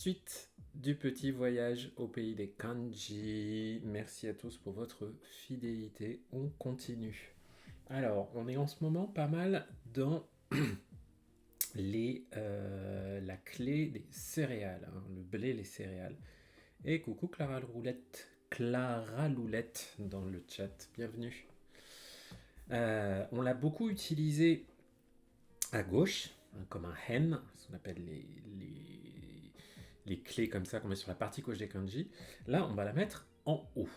Suite du petit voyage au pays des kanji. Merci à tous pour votre fidélité. On continue. Alors, on est en ce moment pas mal dans la clé des céréales, hein, le blé, les céréales. Et coucou Clara Loulette dans le chat. Bienvenue. On l'a beaucoup utilisé à gauche, hein, comme un hen, ce qu'on appelle les clés comme ça qu'on met sur la partie gauche des kanji. Là, on va la mettre en haut.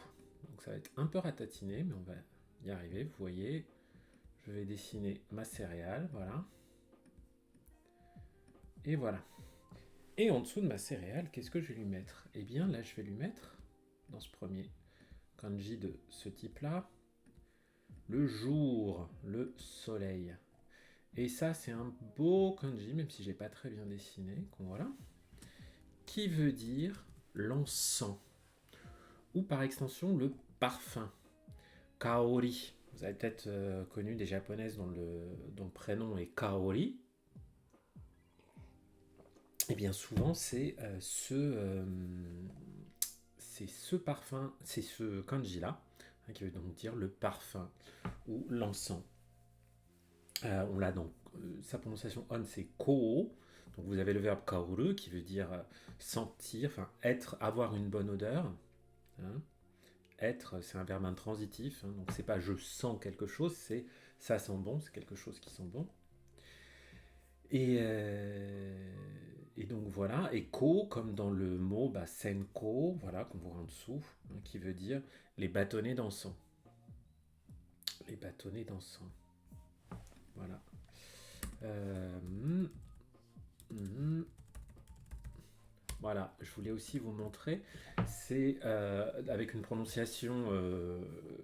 Donc ça va être un peu ratatiné, mais on va y arriver. Vous voyez, je vais dessiner ma céréale, voilà. Et voilà. Et en dessous de ma céréale, qu'est-ce que je vais lui mettre? Eh bien, là, je vais lui mettre, dans ce premier kanji de ce type-là, le jour, le soleil. Et ça, c'est un beau kanji, même si j'ai pas très bien dessiné, voilà, qui veut dire l'encens, ou par extension le parfum, kaori. Vous avez peut-être connu des japonaises dont le prénom est Kaori. Et bien souvent, c'est ce parfum, c'est ce kanji-là, hein, qui veut donc dire le parfum ou l'encens. On l'a donc, sa prononciation on, c'est ko. Donc vous avez le verbe kaoru qui veut dire sentir, enfin être, avoir une bonne odeur. Hein. Être, c'est un verbe intransitif, hein, donc c'est pas je sens quelque chose, c'est ça sent bon, c'est quelque chose qui sent bon. Et donc voilà, et ko, comme dans le mot senko, voilà, qu'on voit en dessous, hein, qui veut dire les bâtonnets d'encens. Les bâtonnets d'encens. Voilà. Voilà, je voulais aussi vous montrer, c'est avec une prononciation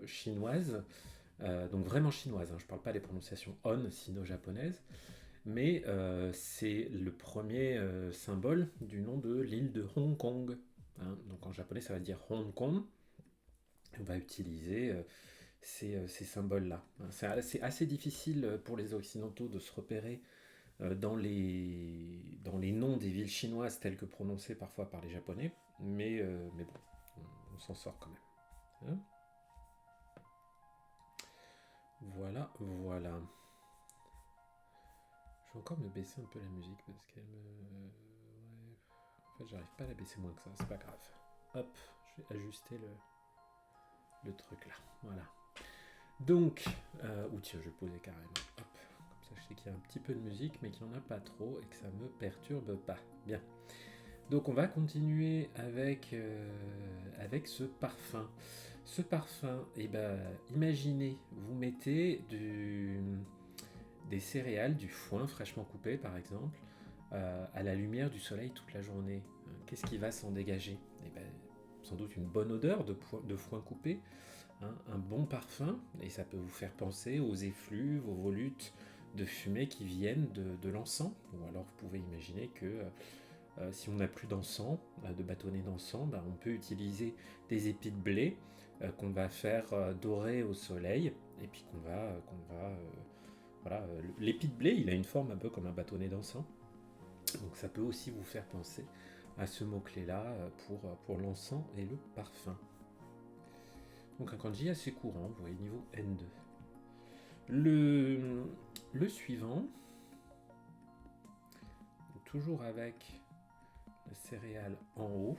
chinoise, donc vraiment chinoise, hein, je ne parle pas des prononciations on sino-japonaises, mais c'est le premier symbole du nom de l'île de Hong Kong. Hein. Donc en japonais, ça va dire Hong Kong. On va utiliser ces symboles-là. Hein. C'est assez difficile pour les Occidentaux de se repérer dans les noms des villes chinoises telles que prononcées parfois par les Japonais, mais bon, on s'en sort quand même. Hein. Voilà, voilà. Je vais encore me baisser un peu la musique parce qu'elle me. Ouais. En fait, j'arrive pas à la baisser moins que ça, c'est pas grave. Hop, je vais ajuster le truc là. Voilà. Donc, ou tiens, je vais poser carrément. Hop, comme ça je sais qu'il y a un petit peu de musique, mais qu'il n'y en a pas trop et que ça me perturbe pas. Bien. Donc on va continuer avec ce parfum. Ce parfum, imaginez, vous mettez des céréales, du foin fraîchement coupé par exemple, à la lumière du soleil toute la journée. Qu'est-ce qui va s'en dégager? Sans doute une bonne odeur de foin coupé, hein, un bon parfum, et ça peut vous faire penser aux effluves, aux volutes de fumée qui viennent de l'encens. Ou alors vous pouvez imaginer que si on n'a plus d'encens, de bâtonnets d'encens, on peut utiliser des épis de blé qu'on va faire dorer au soleil et puis voilà, l'épi de blé, il a une forme un peu comme un bâtonnet d'encens. Donc ça peut aussi vous faire penser à ce mot-clé-là pour l'encens et le parfum. Donc un kanji assez courant, vous voyez, niveau N2. Le suivant, toujours avec la céréale en haut.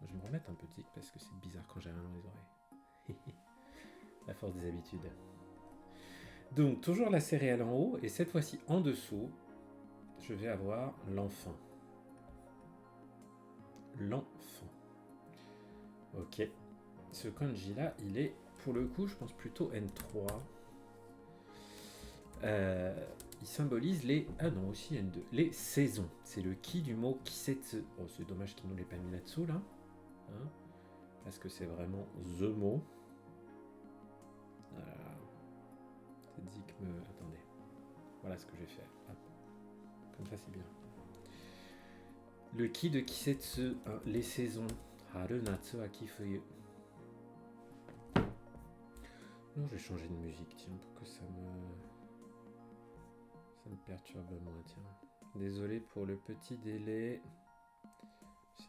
Je vais me remettre un petit parce que c'est bizarre quand j'ai rien dans les oreilles. La force des habitudes. Donc toujours la céréale en haut et cette fois-ci en dessous, je vais avoir l'enfant. L'enfant. Ok. Ce kanji là, il est pour le coup, je pense plutôt N3. Il symbolise les. Ah non, aussi N2. Les saisons. C'est le ki du mot kisetsu. Oh, c'est dommage qu'il ne nous l'ait pas mis là-dessous là. Hein, parce que c'est vraiment the mot. Voilà. Cette zik me. Attendez. Voilà ce que je vais faire. Hop. Comme ça, c'est bien. Le ki de kisetsu, hein, les saisons. Haru, natsu, aki, fuyu. Non, je vais changer de musique, tiens, pour que ça me perturbe moins, tiens. Désolé pour le petit délai.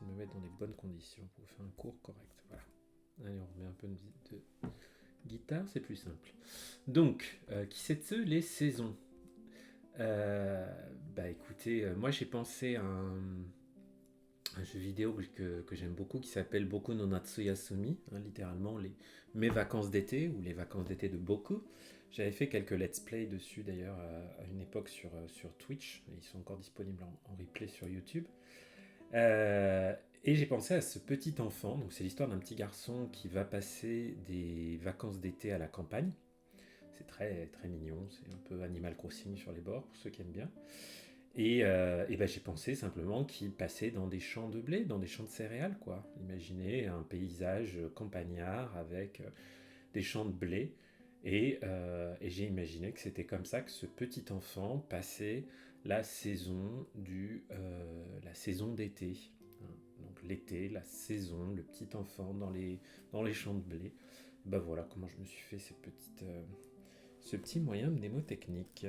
me mettre dans les bonnes conditions pour faire un cours correct. Voilà. Allez, on remet un peu de guitare, c'est plus simple. Donc, qui c'est de ceux les saisons? Bah écoutez, moi j'ai pensé à un jeu vidéo que j'aime beaucoup qui s'appelle Boku no Natsu Yasumi, hein, littéralement mes vacances d'été ou les vacances d'été de Boku. J'avais fait quelques let's play dessus d'ailleurs à une époque sur Twitch, ils sont encore disponibles en replay sur YouTube. Et j'ai pensé à ce petit enfant, donc c'est l'histoire d'un petit garçon qui va passer des vacances d'été à la campagne. C'est très, très mignon, c'est un peu Animal Crossing sur les bords, pour ceux qui aiment bien. Et ben, j'ai pensé simplement qu'il passait dans des champs de blé, dans des champs de céréales, quoi. Imaginez un paysage campagnard avec des champs de blé. Et j'ai imaginé que c'était comme ça que ce petit enfant passait la saison d'été. Hein. Donc l'été, la saison, le petit enfant dans les champs de blé. Ben voilà comment je me suis fait ce petit moyen mnémotechnique.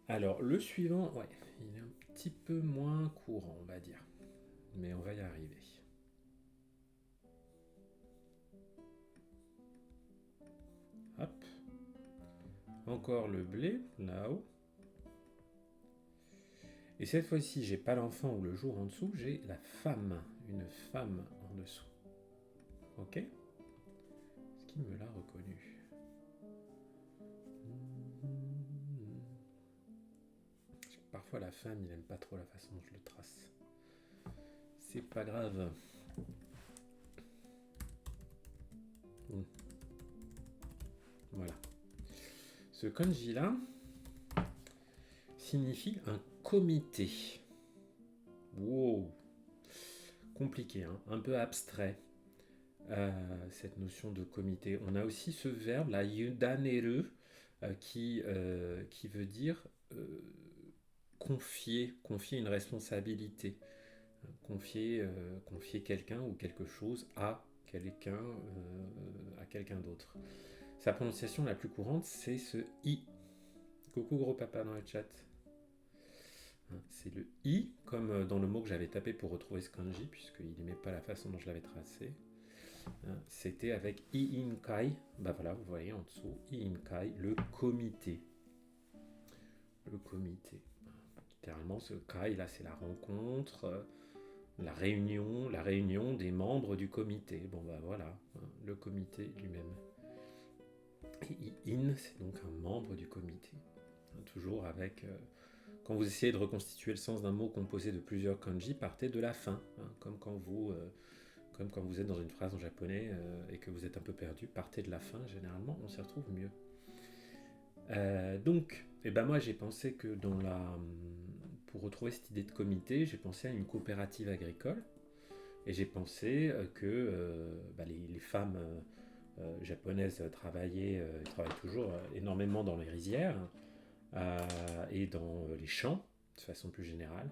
Alors, le suivant, ouais, il est un petit peu moins courant, on va dire. Mais on va y arriver. Hop. Encore le blé, là-haut. Et cette fois-ci, j'ai pas l'enfant ou le jour en dessous, j'ai la femme. Une femme en dessous. Ok? Est-ce qu'il me l'a reconnu? Parfois la femme, il aime pas trop la façon dont je le trace. C'est pas grave. Voilà. Ce kanji là signifie un comité. Wow. Compliqué, hein, un peu abstrait. Cette notion de comité. On a aussi ce verbe, la yudaneru, qui veut dire confier une responsabilité, confier quelqu'un ou quelque chose à quelqu'un d'autre. Sa prononciation la plus courante, c'est ce i. Coucou gros papa dans le chat. C'est le i, comme dans le mot que j'avais tapé pour retrouver ce kanji, puisqu'il n'aimait pas la façon dont je l'avais tracé. C'était avec i-in-kai, bah voilà, vous voyez en dessous, i-in-kai, le comité. Le comité. Littéralement, ce kai, là, c'est la rencontre, la réunion des membres du comité. Bon, bah voilà, le comité lui-même. Et in, c'est donc un membre du comité. Toujours avec... quand vous essayez de reconstituer le sens d'un mot composé de plusieurs kanji, partez de la fin, comme quand vous êtes dans une phrase en japonais et que vous êtes un peu perdu, partez de la fin, généralement, on s'y retrouve mieux. Donc, moi j'ai pensé que pour retrouver cette idée de comité, j'ai pensé à une coopérative agricole, et j'ai pensé que les femmes japonaises travaillent toujours énormément dans les rizières et dans les champs, de façon plus générale.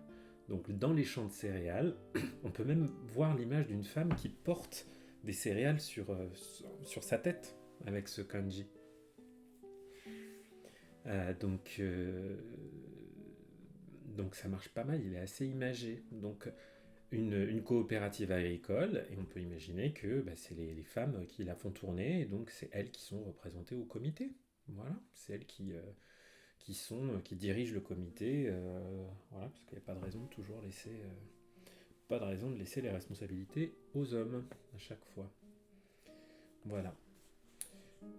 Donc dans les champs de céréales, on peut même voir l'image d'une femme qui porte des céréales sur sa tête avec ce kanji. Donc ça marche pas mal, il est assez imagé. Donc une coopérative agricole, et on peut imaginer que c'est les femmes qui la font tourner, et donc c'est elles qui sont représentées au comité. Voilà, c'est elles qui dirigent le comité, voilà, parce qu'il n'y a pas de raison de toujours laisser... pas de raison de laisser les responsabilités aux hommes à chaque fois. Voilà.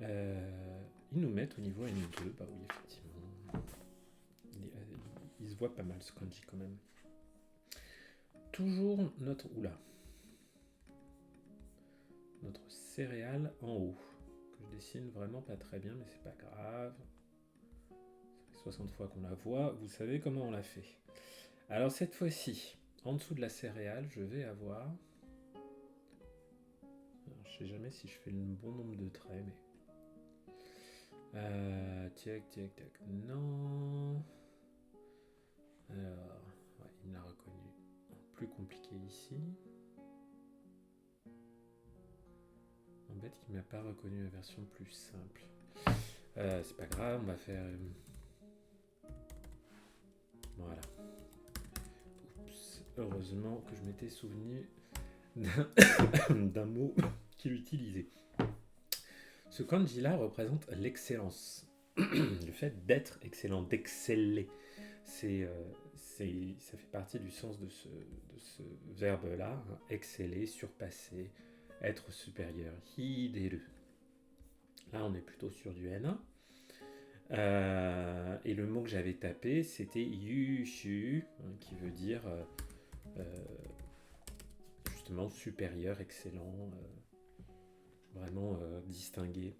Ils nous mettent au niveau N2, bah oui, effectivement. Il se voit pas mal ce kanji quand même. Toujours notre céréale en haut, que je dessine vraiment pas très bien, mais c'est pas grave. Ça fait 60 fois qu'on la voit, vous savez comment on la fait. Alors cette fois-ci, en dessous de la céréale, je vais avoir... Alors, je sais jamais si je fais le bon nombre de traits, mais... Tac. Non. Alors, ouais, il me l'a reconnu. Plus compliqué ici. Embête qu'il ne m'a pas reconnu la version plus simple. C'est pas grave, on va faire... Voilà. Oups. Heureusement que je m'étais souvenu d'un mot qu'il utilisait. Ce kanji-là représente l'excellence. Le fait d'être excellent, d'exceller. Ça fait partie du sens de ce verbe-là, hein, exceller, surpasser, être supérieur. Hideru. Là, on est plutôt sur du N1. Et le mot que j'avais tapé, c'était yushu, hein, qui veut dire euh, justement supérieur, excellent, vraiment distingué.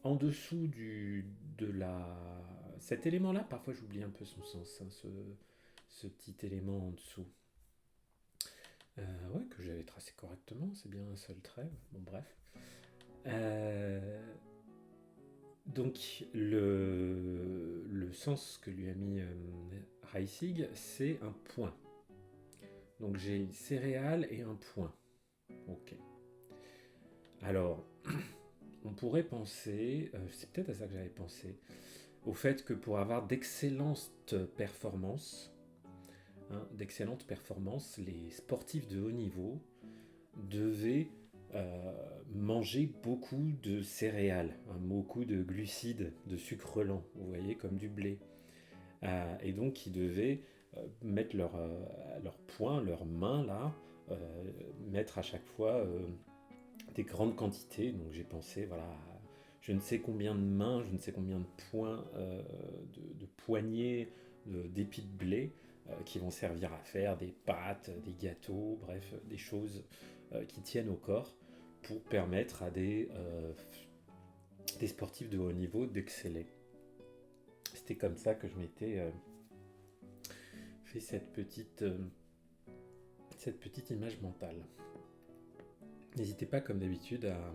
En dessous cet élément-là, parfois j'oublie un peu son sens, hein, ce petit élément en dessous. Ouais, que j'avais tracé correctement, c'est bien un seul trait. Bon, bref. Donc, le sens que lui a mis Reissig, c'est un point. Donc, j'ai une céréale et un point. Ok. Alors, on pourrait penser, c'est peut-être à ça que j'avais pensé, au fait que pour avoir d'excellentes performances, les sportifs de haut niveau devaient manger beaucoup de céréales, beaucoup de glucides, de sucre lent, vous voyez, comme du blé. Et donc ils devaient mettre leur poing, leurs mains là, mettre à chaque fois des grandes quantités. Donc j'ai pensé, voilà, je ne sais combien de mains, je ne sais combien de points, de poignées d'épis de blé qui vont servir à faire des pâtes, des gâteaux, bref, des choses qui tiennent au corps pour permettre à des sportifs de haut niveau d'exceller. C'était comme ça que je m'étais fait cette petite image mentale. N'hésitez pas, comme d'habitude, à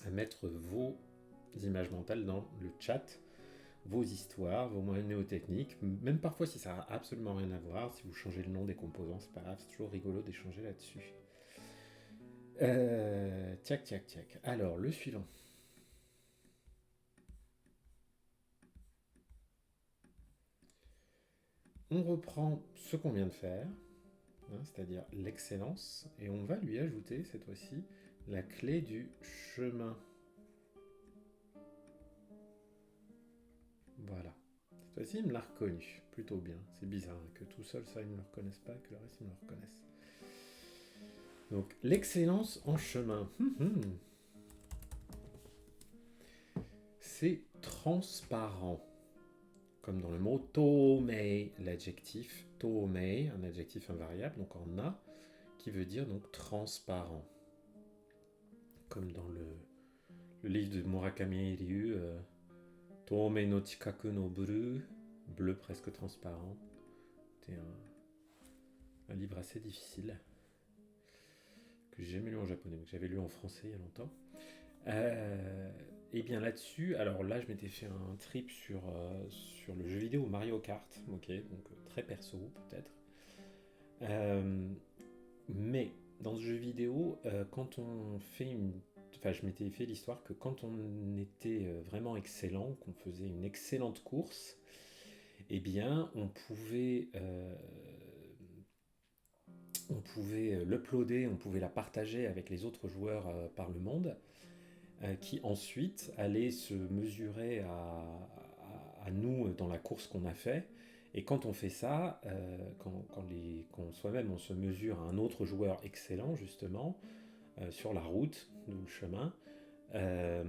mettre vos images mentales dans le chat, vos histoires, vos moyens néotechniques, même parfois si ça n'a absolument rien à voir, si vous changez le nom des composants, c'est pas grave, c'est toujours rigolo d'échanger là-dessus. Tiac. Alors, le suivant. On reprend ce qu'on vient de faire, hein, c'est-à-dire l'excellence, et on va lui ajouter cette fois-ci la clé du chemin. Voilà. Cette fois-ci, il me l'a reconnu. Plutôt bien. C'est bizarre hein, que tout seul, ça, ils ne me le reconnaissent pas, que le reste, ils me le reconnaissent. Donc, l'excellence en chemin. C'est transparent. Comme dans le mot tomei, l'adjectif tomei, un adjectif invariable, donc en a, qui veut dire donc transparent. Comme dans le livre de Murakami Ryu, Tomei no chikaku no bleu, bleu presque transparent. C'était un livre assez difficile que j'ai jamais lu en japonais, mais que j'avais lu en français il y a longtemps. Et bien là-dessus, alors là je m'étais fait un trip sur le jeu vidéo Mario Kart, ok, donc très perso peut-être. Mais dans ce jeu vidéo, quand on fait je m'étais fait l'histoire que quand on était vraiment excellent, qu'on faisait une excellente course, eh bien on pouvait l'uploader, on pouvait la partager avec les autres joueurs par le monde, qui ensuite allaient se mesurer à nous dans la course qu'on a fait. Et quand on fait ça, quand soi-même on se mesure à un autre joueur excellent justement, sur la route, ou le chemin, la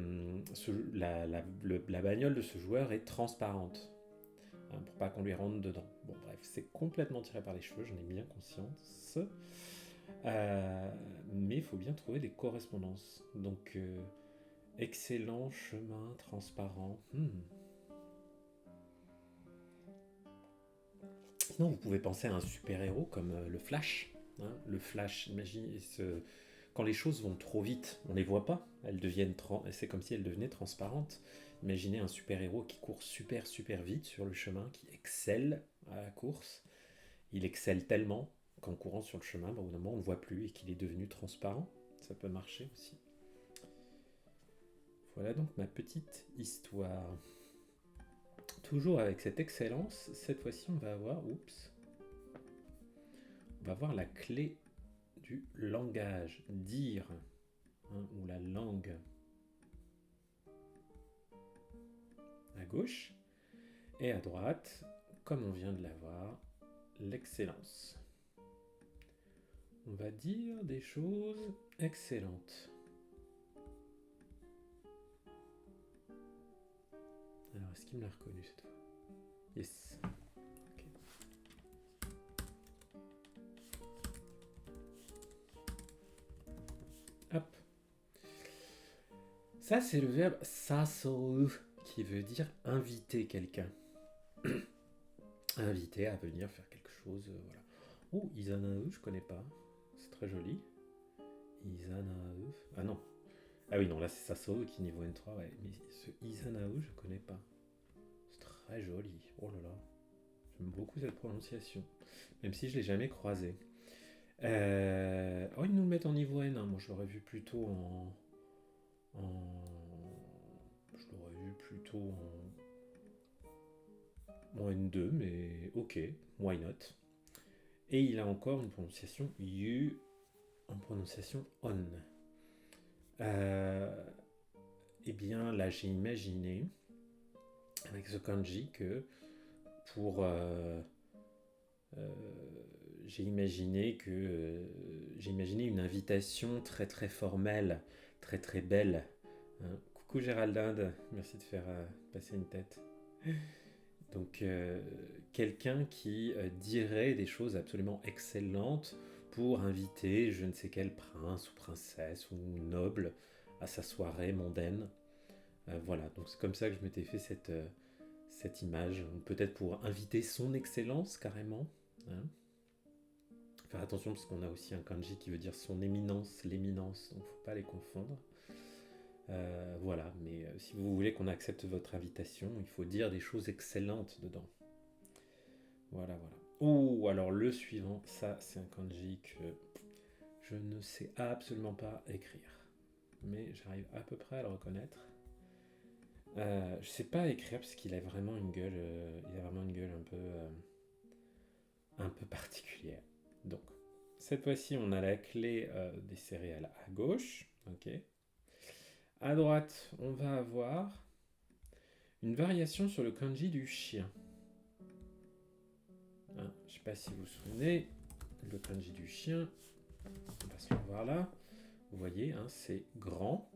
bagnole de ce joueur est transparente, hein, pour pas qu'on lui rentre dedans. Bon bref, c'est complètement tiré par les cheveux, j'en ai bien conscience. Mais il faut bien trouver des correspondances. Donc, excellent, chemin, transparent. Sinon, vous pouvez penser à un super-héros comme le Flash. Hein, le Flash, imaginez, quand les choses vont trop vite, on ne les voit pas. C'est comme si elles devenaient transparentes. Imaginez un super-héros qui court super vite sur le chemin, qui excelle à la course. Il excelle tellement qu'en courant sur le chemin, au bout d'un moment, on ne le voit plus et qu'il est devenu transparent. Ça peut marcher aussi. Voilà donc ma petite histoire. Toujours avec cette excellence, cette fois-ci on va avoir, On va voir la clé du langage, dire, hein, ou la langue. À gauche. Et à droite, comme on vient de l'avoir, l'excellence. On va dire des choses excellentes. Alors, est-ce qu'il me l'a reconnu cette fois? Yes. Okay. Hop. Ça, c'est le verbe sasoru, qui veut dire inviter quelqu'un. Inviter à venir faire quelque chose, voilà. Oh, Izanau, je connais pas. C'est très joli. Izanau. Ah non. Ah oui, non, là c'est Sasoru qui est niveau N3, ouais. Mais ce Izanau, je connais pas. C'est très joli. Oh là là. J'aime beaucoup cette prononciation. Même si je l'ai jamais croisé. Oh, ils nous le mettent en niveau N1. Moi, je l'aurais vu plutôt Je l'aurais vu plutôt en N2, mais ok, why not. Et il a encore une prononciation you en prononciation on. Eh bien, là, j'ai imaginé avec ce kanji que pour j'ai imaginé une invitation très très formelle, très très belle. Hein. Coucou Géraldine, merci de faire passer une tête. Donc quelqu'un qui dirait des choses absolument excellentes pour inviter je ne sais quel prince ou princesse ou noble à sa soirée mondaine. Voilà, donc c'est comme ça que je m'étais fait cette image, peut-être pour inviter son excellence carrément. Hein. Faire attention parce qu'on a aussi un kanji qui veut dire son éminence, l'éminence, donc faut pas les confondre. Voilà, mais si vous voulez qu'on accepte votre invitation, il faut dire des choses excellentes dedans. Voilà, voilà. Oh, alors le suivant, ça c'est un kanji que je ne sais absolument pas écrire, mais j'arrive à peu près à le reconnaître. Je sais pas écrire parce qu'il a vraiment une gueule, un peu particulière. Donc, cette fois-ci, on a la clé des céréales à gauche, ok. À droite, on va avoir une variation sur le kanji du chien. Hein, je sais pas si vous vous souvenez, le kanji du chien, on va se le voir là. Vous voyez, hein, c'est grand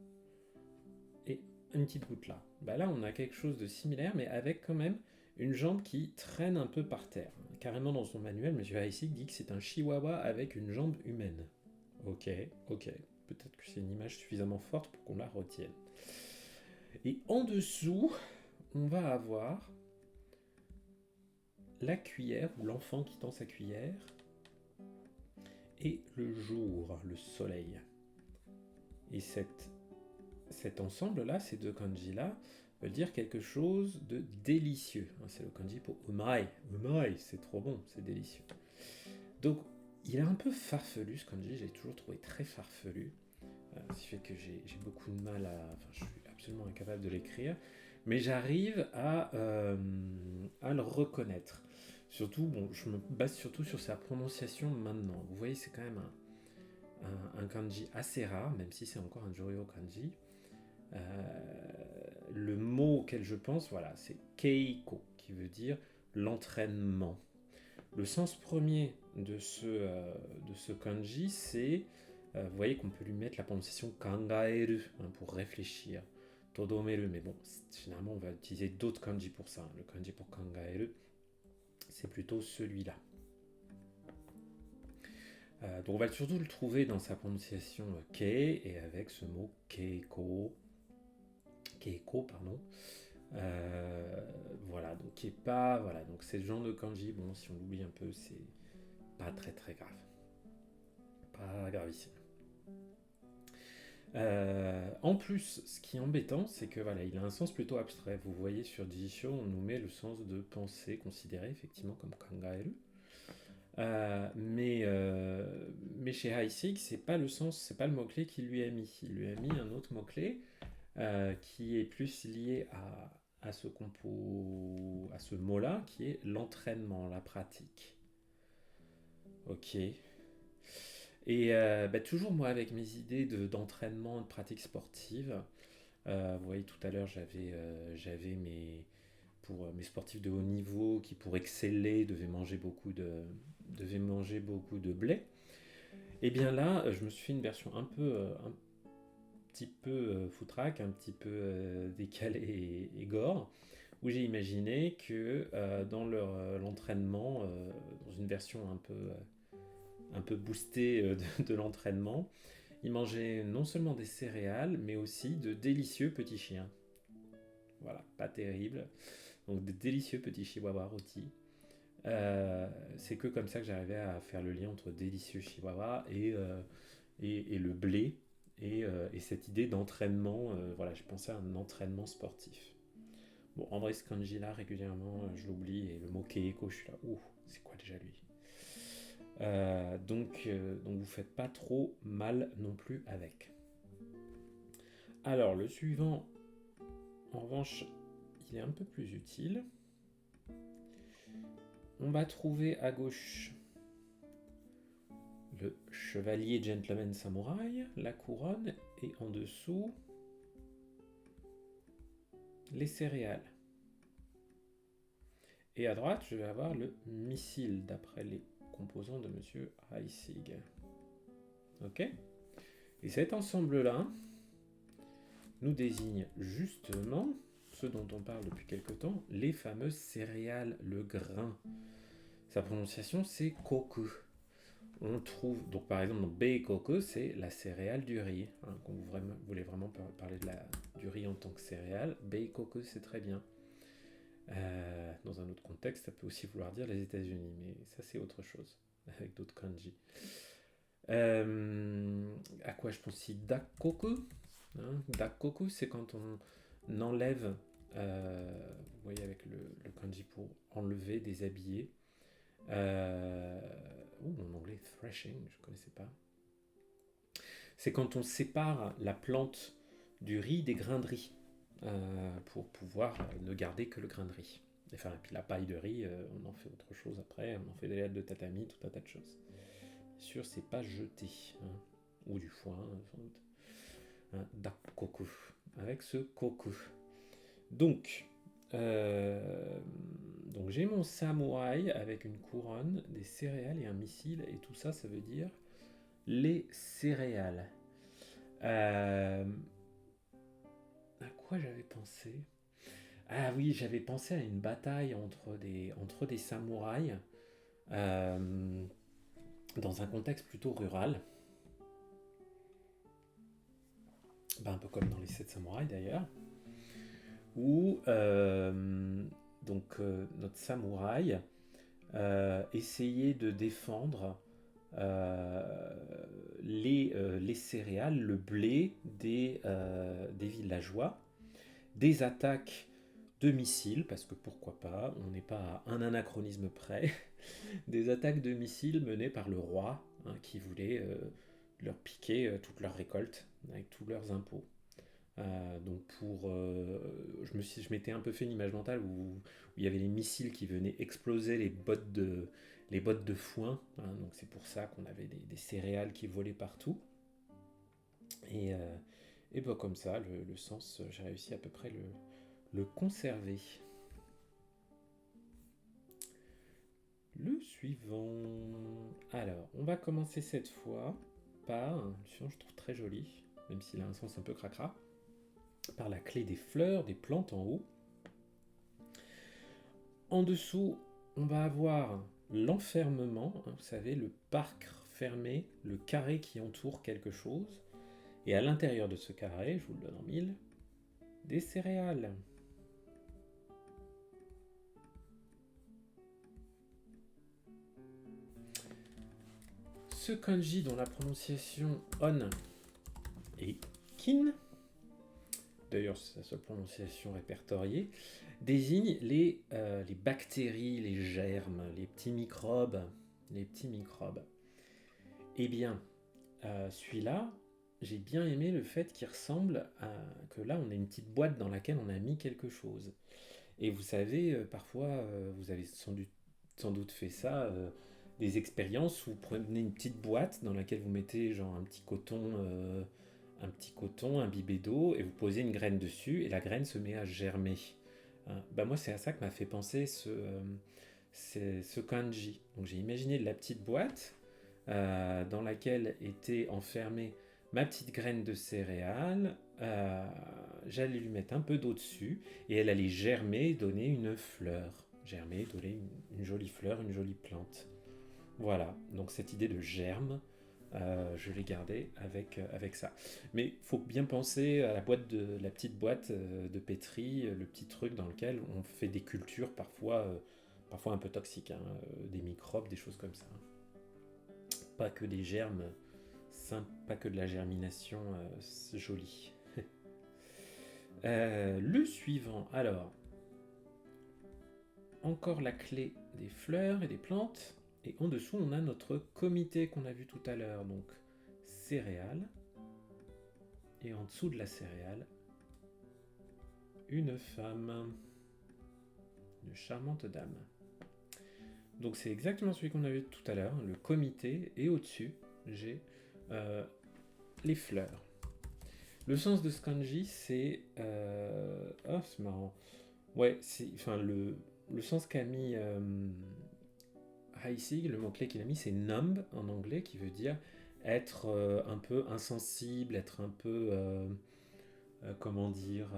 et une petite goutte là. Bah là, on a quelque chose de similaire, mais avec quand même une jambe qui traîne un peu par terre. Carrément dans son manuel, M. Haïsik dit que c'est un chihuahua avec une jambe humaine. Ok, ok. Peut-être que c'est une image suffisamment forte pour qu'on la retienne. Et en dessous, on va avoir la cuillère, ou l'enfant qui tend sa cuillère, et le jour, le soleil. Et cet ensemble-là, ces deux kanji-là, veulent dire quelque chose de délicieux. C'est le kanji pour umai. Umai, c'est trop bon, c'est délicieux. Donc, il est un peu farfelu ce kanji, j'ai toujours trouvé très farfelu. Ce qui fait que j'ai beaucoup de mal à... Enfin, je suis absolument incapable de l'écrire. Mais j'arrive à le reconnaître. Surtout, bon, je me base surtout sur sa prononciation maintenant. Vous voyez, c'est quand même un kanji assez rare, même si c'est encore un Jōryo kanji. Le mot auquel je pense, voilà, c'est keiko, qui veut dire l'entraînement. Le sens premier de ce kanji, c'est, vous voyez qu'on peut lui mettre la prononciation kangaeru, hein, pour réfléchir, todomeru, mais bon, finalement on va utiliser d'autres kanji pour ça. Le kanji pour kangaeru, c'est plutôt celui-là. Donc on va surtout le trouver dans sa prononciation kei et avec ce mot keiko, pardon. Voilà, donc qui est pas, voilà, donc c'est le genre de kanji, bon, si on l'oublie un peu, c'est pas très très grave, pas gravissime. En plus, ce qui est embêtant, c'est que voilà, il a un sens plutôt abstrait. Vous voyez sur Jisho, on nous met le sens de penser, considéré effectivement comme kangaeru. Mais chez Haïsik, c'est pas le sens, c'est pas le mot-clé qu'il lui a mis. Il lui a mis un autre mot-clé qui est plus lié à ce mot-là, qui est l'entraînement, la pratique. Ok. Et toujours moi avec mes idées d'entraînement, de pratique sportive. Vous voyez, tout à l'heure, j'avais pour mes sportifs de haut niveau qui, pour exceller, devaient manger beaucoup de blé. Et bien là, je me suis fait une version un petit peu foutraque, un petit peu décalée et gore, où j'ai imaginé que dans l'entraînement, dans une version un peu boostée de l'entraînement, ils mangeaient non seulement des céréales, mais aussi de délicieux petits chiens. Voilà, pas terrible. Donc des délicieux petits chihuahuas rôtis. C'est que comme ça que j'arrivais à faire le lien entre délicieux chihuahuas et le blé et cette idée d'entraînement. Voilà, je pensais à un entraînement sportif. Bon, en vrai, ce kanji là, régulièrement, je l'oublie et le mot keiko, je suis là, ouh, c'est quoi déjà lui? Donc vous faites pas trop mal non plus avec. Alors le suivant, en revanche, il est un peu plus utile. On va trouver à gauche le chevalier gentleman samouraï, la couronne, et en dessous, les céréales. Et à droite, je vais avoir le missile, d'après les composants de Monsieur Heissig. Ok. Et cet ensemble-là nous désigne justement ce dont on parle depuis quelque temps, les fameuses céréales, le grain. Sa prononciation, c'est koku. On trouve, donc par exemple, dans beikoku, c'est la céréale du riz. Hein, quand vous voulez vraiment parler du riz en tant que céréale, beikoku, c'est très bien. Dans un autre contexte, ça peut aussi vouloir dire les États-Unis, mais ça, c'est autre chose, avec d'autres kanji. À quoi je pense ici? Dakoku. Hein, dakoku, c'est quand on enlève, vous voyez, avec le kanji pour enlever, déshabiller. En anglais, threshing, je ne connaissais pas. C'est quand on sépare la plante du riz des grains de riz pour pouvoir ne garder que le grain de riz. Enfin, et puis la paille de riz, on en fait autre chose après, on en fait des lattes de tatami, tout un tas de choses. Bien sûr, c'est pas jeté, hein, ou du foin, sans doute. Hein, dakoku, avec ce koku. Donc j'ai mon samouraï avec une couronne, des céréales et un missile, et tout ça, ça veut dire les céréales. À quoi j'avais pensé? Ah oui, j'avais pensé à une bataille entre des samouraïs dans un contexte plutôt rural. Un peu comme dans les 7 samouraïs d'ailleurs. Où notre samouraï essayait de défendre les céréales, le blé des villageois, des attaques de missiles, parce que pourquoi pas, on n'est pas à un anachronisme près, des attaques de missiles menées par le roi, hein, qui voulait leur piquer toute leur récolte avec tous leurs impôts. Je m'étais un peu fait une image mentale où il y avait les missiles qui venaient exploser les bottes de foin, hein, donc c'est pour ça qu'on avait des céréales qui volaient partout. Et comme ça, le sens, j'ai réussi à peu près le conserver. Le suivant. Alors, on va commencer cette fois par un suivant que je trouve très joli, même s'il a un sens un peu cracra, par la clé des fleurs, des plantes en haut. En dessous, on va avoir l'enfermement, hein, vous savez, le parc fermé, le carré qui entoure quelque chose. Et à l'intérieur de ce carré, je vous le donne en mille, des céréales. Ce kanji dont la prononciation on est kin, d'ailleurs c'est sa seule prononciation répertoriée, désigne les bactéries, les germes, les petits microbes. Eh bien, celui-là, j'ai bien aimé le fait qu'il ressemble à que là on a une petite boîte dans laquelle on a mis quelque chose. Et vous savez, parfois, vous avez sans doute fait ça, des expériences où vous prenez une petite boîte dans laquelle vous mettez genre un petit coton imbibé d'eau et vous posez une graine dessus et la graine se met à germer. Hein. Bah moi c'est à ça que m'a fait penser ce kanji. Donc j'ai imaginé la petite boîte dans laquelle était enfermée ma petite graine de céréales. J'allais lui mettre un peu d'eau dessus et elle allait germer et donner une fleur. Germer, donner une jolie fleur, une jolie plante. Voilà, donc cette idée de germe, je l'ai gardée avec ça. Mais il faut bien penser à la petite boîte de pétri, le petit truc dans lequel on fait des cultures parfois un peu toxiques, hein, des microbes, des choses comme ça. Pas que des germes, pas que de la germination jolie. Le suivant, alors, encore la clé des fleurs et des plantes. Et en dessous, on a notre comité qu'on a vu tout à l'heure. Donc, céréales. Et en dessous de la céréale, une femme. Une charmante dame. Donc, c'est exactement celui qu'on a vu tout à l'heure, le comité. Et au-dessus, j'ai les fleurs. Le sens de ce kanji, c'est... Oh, c'est marrant. Ouais, le sens qu'a mis Heisig, le mot-clé qu'il a mis, c'est numb en anglais, qui veut dire être un peu insensible, être un peu... comment dire...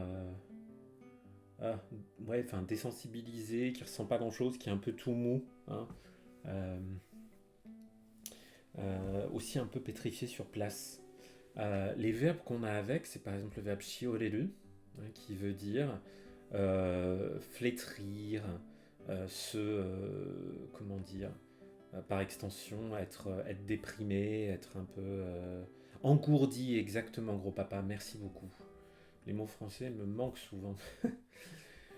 ouais, enfin, désensibilisé, qui ressent pas grand-chose, qui est un peu tout mou. Hein, euh, aussi un peu pétrifié sur place. Les verbes qu'on a avec, c'est par exemple le verbe shioreru, hein, qui veut dire flétrir, comment dire, par extension, être déprimé, être un peu engourdi, exactement, gros papa, merci beaucoup. Les mots français me manquent souvent.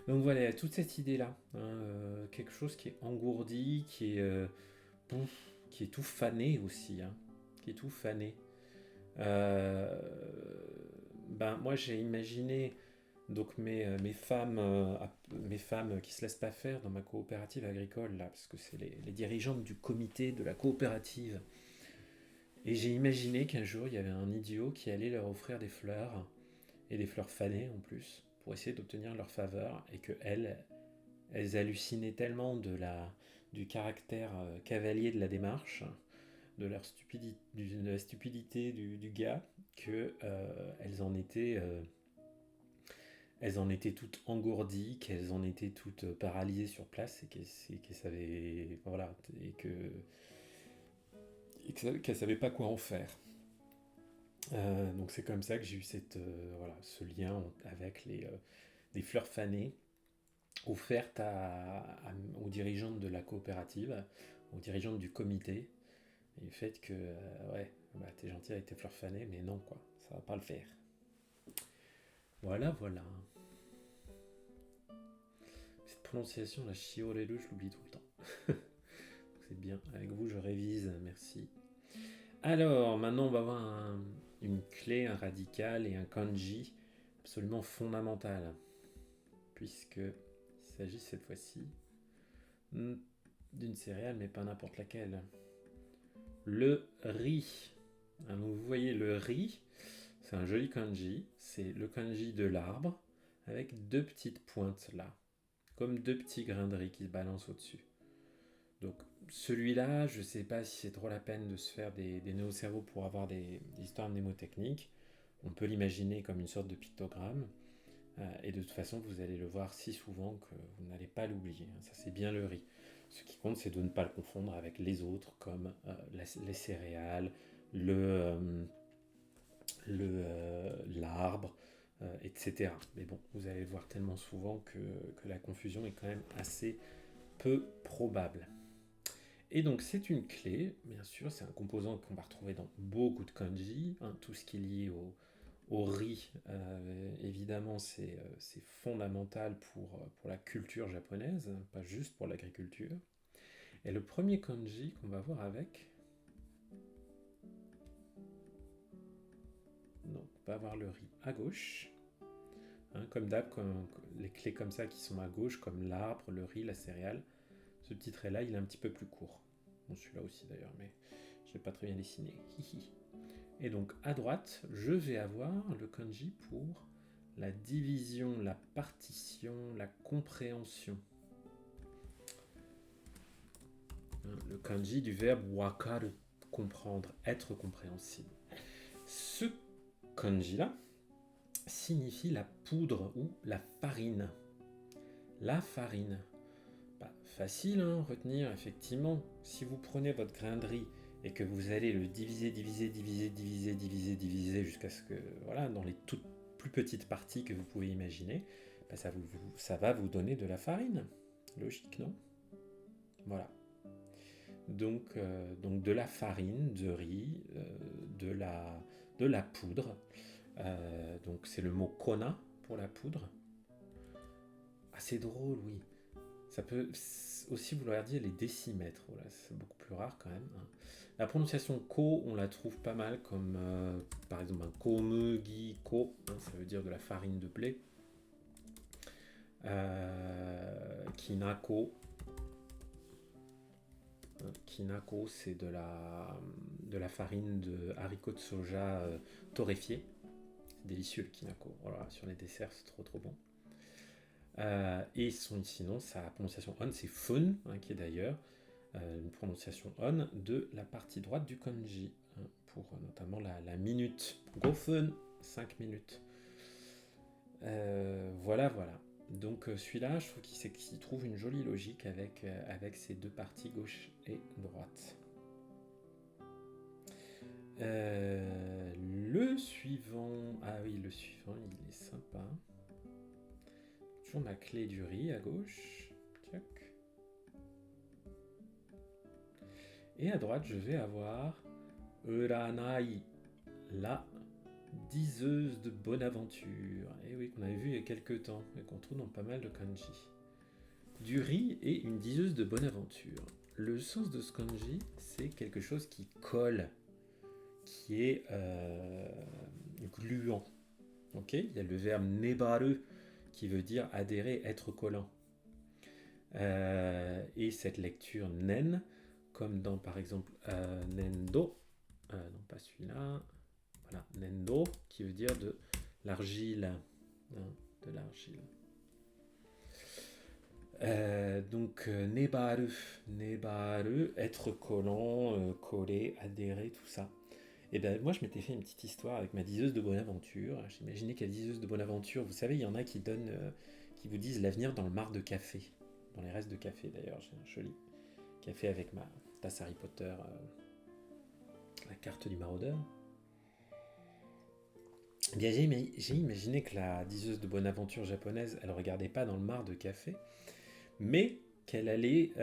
Donc voilà, il y a toute cette idée-là, hein, quelque chose qui est engourdi, qui est tout fané aussi, hein, qui est tout fané. Euh, moi j'ai imaginé donc mes femmes qui se laissent pas faire dans ma coopérative agricole là, parce que c'est les dirigeantes du comité de la coopérative. Et j'ai imaginé qu'un jour il y avait un idiot qui allait leur offrir des fleurs et des fleurs fanées en plus pour essayer d'obtenir leur faveur et que elles hallucinaient tellement du caractère cavalier de la démarche de la stupidité du gars que elles en étaient toutes engourdies, qu'elles en étaient toutes paralysées sur place et qu'elles savaient voilà qu'elles savaient pas quoi en faire. Donc c'est comme ça que j'ai eu ce lien avec des fleurs fanées offertes aux dirigeantes de la coopérative, aux dirigeantes du comité. Et le fait que, ouais, t'es gentil avec tes fleurs fanées, mais non, quoi, ça va pas le faire. Voilà, voilà. Cette prononciation, la shiorelu, je l'oublie tout le temps. C'est bien, avec vous, je révise, merci. Alors, maintenant, on va voir une clé, un radical et un kanji absolument fondamental, puisqu'il s'agit cette fois-ci d'une céréale, mais pas n'importe laquelle. Le riz. Alors, vous voyez le riz, c'est un joli kanji, c'est le kanji de l'arbre avec deux petites pointes là, comme deux petits grains de riz qui se balancent au-dessus. Donc celui-là, je ne sais pas si c'est trop la peine de se faire des nœuds au cerveau pour avoir des histoires mnémotechniques. On peut l'imaginer comme une sorte de pictogramme. Et de toute façon, vous allez le voir si souvent que vous n'allez pas l'oublier. Ça, c'est bien le riz. Ce qui compte, c'est de ne pas le confondre avec les autres, comme les céréales, l'arbre, etc. Mais bon, vous allez le voir tellement souvent que la confusion est quand même assez peu probable. Et donc c'est une clé, bien sûr, c'est un composant qu'on va retrouver dans beaucoup de kanji, hein, tout ce qui est lié au riz, évidemment, c'est fondamental pour la culture japonaise, pas juste pour l'agriculture. Et le premier kanji qu'on va voir avec... Non, on va avoir le riz à gauche. Hein, comme d'hab, les clés comme ça qui sont à gauche, comme l'arbre, le riz, la céréale, ce petit trait-là, il est un petit peu plus court. Bon, celui-là aussi d'ailleurs, mais je ne l'ai pas très bien dessiné. Et donc à droite, je vais avoir le kanji pour la division, la partition, la compréhension. Le kanji du verbe wakaru, comprendre, être compréhensible. Ce kanji-là signifie la poudre ou la farine. La farine. Facile, hein, retenir, effectivement. Si vous prenez votre grain de riz et que vous allez le diviser jusqu'à ce que, voilà, dans les toutes plus petites parties que vous pouvez imaginer, ça va vous donner de la farine. Logique, non? Voilà. Donc de la farine, de riz, de la poudre. Donc c'est le mot kona pour la poudre. C'est drôle, oui. Ça peut aussi vouloir dire les décimètres. Voilà, c'est beaucoup plus rare quand même. La prononciation ko, on la trouve pas mal comme par exemple un komugi ko, ça veut dire de la farine de blé. Kinako. Kinako, c'est de la farine de haricots de soja torréfiée. C'est délicieux le kinako. Voilà, sur les desserts, c'est trop bon. Et sinon, sa prononciation on, c'est fun, qui est d'ailleurs une prononciation on de la partie droite du kanji, pour notamment la minute. Go fun, 5 minutes. Voilà. Donc celui-là, je trouve qu'il trouve une jolie logique avec ces deux parties gauche et droite. Le suivant, il est sympa. Toujours ma clé du riz à gauche. Tchac. Et à droite, je vais avoir Uranai, la diseuse de bonne aventure. Et oui, qu'on avait vu il y a quelques temps et qu'on trouve dans pas mal de kanji. Du riz et une diseuse de bonne aventure. Le sens de ce kanji, c'est quelque chose qui colle, qui est gluant. Ok, il y a le verbe nebaru qui veut dire adhérer, être collant. Et cette lecture nen, comme dans par exemple nendo, non pas celui-là, voilà, nendo, qui veut dire de l'argile, de l'argile. Donc nebaru, être collant, coller, adhérer, tout ça. Et ben moi je m'étais fait une petite histoire avec ma diseuse de bonne aventure. J'imaginais qu'elle diseuse de bonne aventure, vous savez, il y en a qui vous disent l'avenir dans le marc de café, dans les restes de café d'ailleurs. J'ai un joli café avec ma tasse Harry Potter, la carte du maraudeur. Eh bien, j'ai imaginé que la diseuse de bonne aventure japonaise, elle regardait pas dans le marc de café, mais qu'elle allait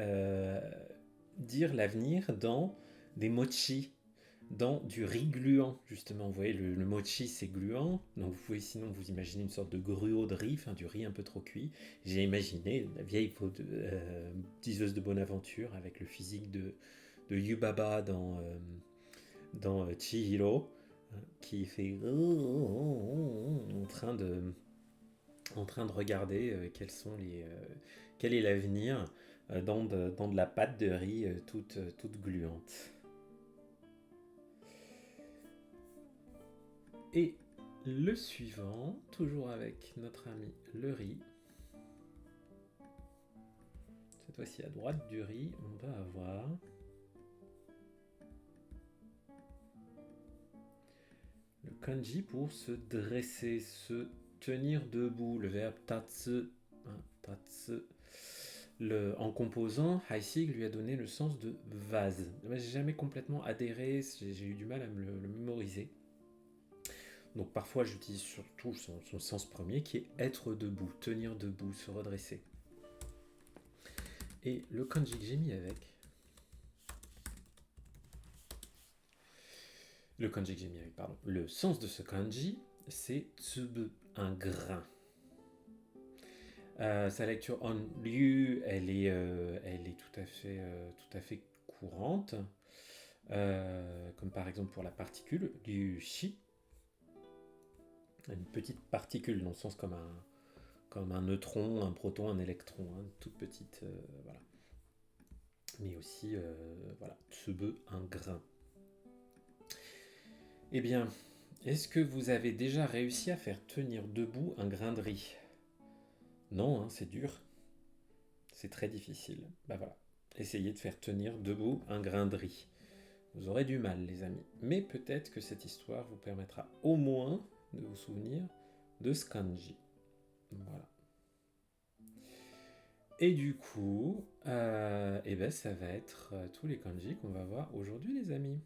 dire l'avenir dans des mochi, dans du riz gluant, justement. Vous voyez, le mochi, c'est gluant, donc vous pouvez sinon vous imaginer une sorte de gruau de riz, du riz un peu trop cuit. J'ai imaginé la vieille diseuse de bonne aventure avec le physique de Yubaba dans Chihiro, qui fait en train de regarder quel est l'avenir dans de la pâte de riz toute gluante. Et le suivant, toujours avec notre ami le riz. Cette fois-ci à droite du riz, on va avoir le kanji pour se dresser, se tenir debout, le verbe tatsu. Tatsu. En composant, Heissig lui a donné le sens de vase. J'ai jamais complètement adhéré, j'ai eu du mal à me le mémoriser. Donc parfois j'utilise surtout son sens premier qui est être debout, tenir debout, se redresser. Et le kanji que j'ai mis avec, le sens de ce kanji, c'est tsubu, un grain. Sa lecture en ryu, elle est tout à fait courante, comme par exemple pour la particule ryu shi, une petite particule dans le sens comme un neutron, un proton, un électron, toute petite, voilà. mais aussi, voilà, tsube, un grain. Eh bien, est-ce que vous avez déjà réussi à faire tenir debout un grain de riz? Non, hein, c'est dur, c'est très difficile. Bah voilà, essayez de faire tenir debout un grain de riz. Vous aurez du mal, les amis. Mais peut-être que cette histoire vous permettra au moins de vous souvenir de ce kanji. Voilà. Et du coup, eh ben, ça va être tous les kanji qu'on va voir aujourd'hui, les amis.